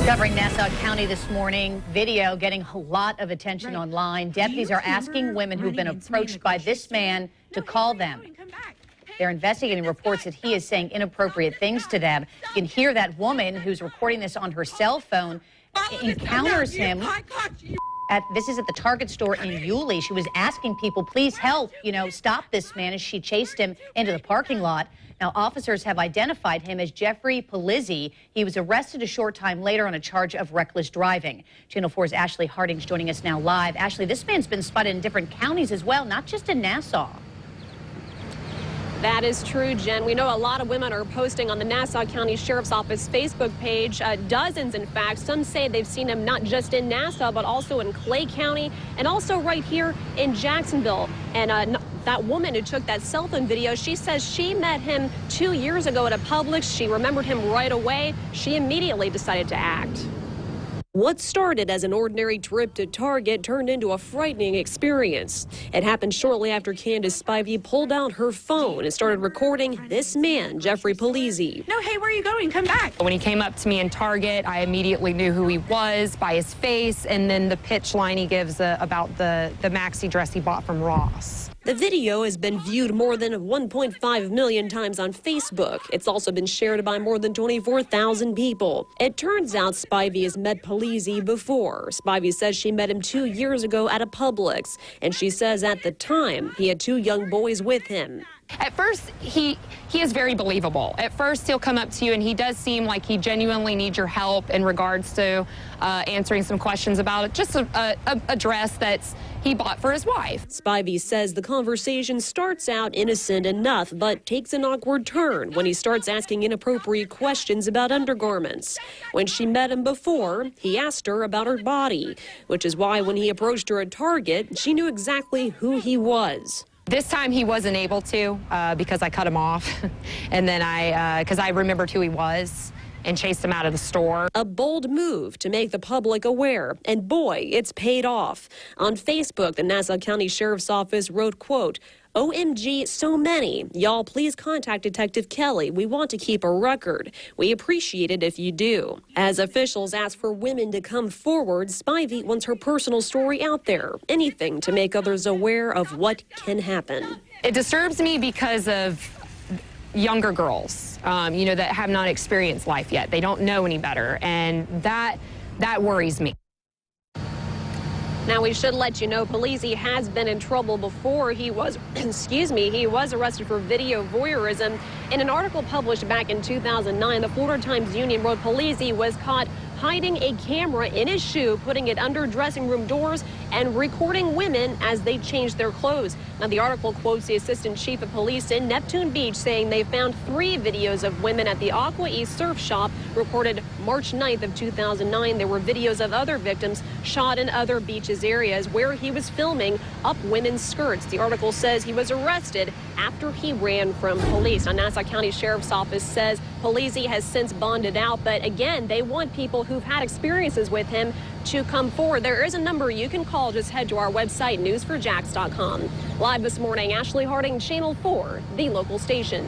Covering Nassau County this morning, video getting a lot of attention online. Deputies are asking women who've been approached by this man to call them. They're investigating reports that he is saying inappropriate things to them. You can hear that woman who's recording this on her cell phone encounters him. This is at the Target store in Yulee. She was asking people, please help, stop this man, as she chased him into the parking lot. Now, officers have identified him as Jeffrey Polizzi. He was arrested a short time later on a charge of reckless driving. Channel 4's Ashley Harding's joining us now live. Ashley, this man's been spotted in different counties as well, not just in Nassau. That is true, Jen. We know a lot of women are posting on the Nassau County Sheriff's Office Facebook page, dozens, in fact. Some say they've seen him not just in Nassau, but also in Clay County and also right here in Jacksonville. And that woman who took that cell phone video, she says she met him 2 years ago at a Publix. She remembered him right away. She immediately decided to act. What started as an ordinary trip to Target turned into a frightening experience. It happened shortly after Candace Spivey pulled out her phone and started recording this man, Jeffrey Polizzi. No, hey, where are you going? Come back. When he came up to me in Target, I immediately knew who he was by his face, and then the pitch line he gives about the maxi dress he bought from Ross. The video has been viewed more than 1.5 million times on Facebook. It's also been shared by more than 24,000 people. It turns out Spivey has met Polizzi before. Spivey says she met him 2 years ago at a Publix, and she says at the time he had 2 young boys with him. At first, he is very believable. At first, he'll come up to you, and he does seem like he genuinely needs your help in regards to answering some questions about just a dress that's he bought for his wife. Spivey says the conversation starts out innocent enough, but takes an awkward turn when he starts asking inappropriate questions about undergarments. When she met him before, he asked her about her body, which is why when he approached her at Target, she knew exactly who he was. This time he wasn't able to because I cut him off, and then because I remembered who he was and chased him out of the store. A bold move to make the public aware, and boy, it's paid off. On Facebook, the Nassau County Sheriff's Office wrote, quote, OMG, so many. Y'all, please contact Detective Kelly. We want to keep a record. We appreciate it if you do. As officials ask for women to come forward, Spivey wants her personal story out there. Anything to make others aware of what can happen. It disturbs me because of younger girls, that have not experienced life yet. They don't know any better, and that worries me. Now, we should let you know Polizzi has been in trouble before. He was, he was arrested for video voyeurism. In an article published back in 2009, the Florida Times-Union wrote Polizzi was caught hiding a camera in his shoe, putting it under dressing room doors, and recording women as they changed their clothes. Now, the article quotes the assistant chief of police in Neptune Beach saying they found 3 videos of women at the Aqua East surf shop recorded March 9th of 2009. There were videos of other victims shot in other beaches areas where he was filming up women's skirts. The article says he was arrested after he ran from police. Now, Nassau County Sheriff's Office says Polizzi has since bonded out, but again, they want people who've had experiences with him to come forward. There is a number you can call. Just head to our website, news4jax.com. Live this morning, Ashley Harding, Channel 4, the local station.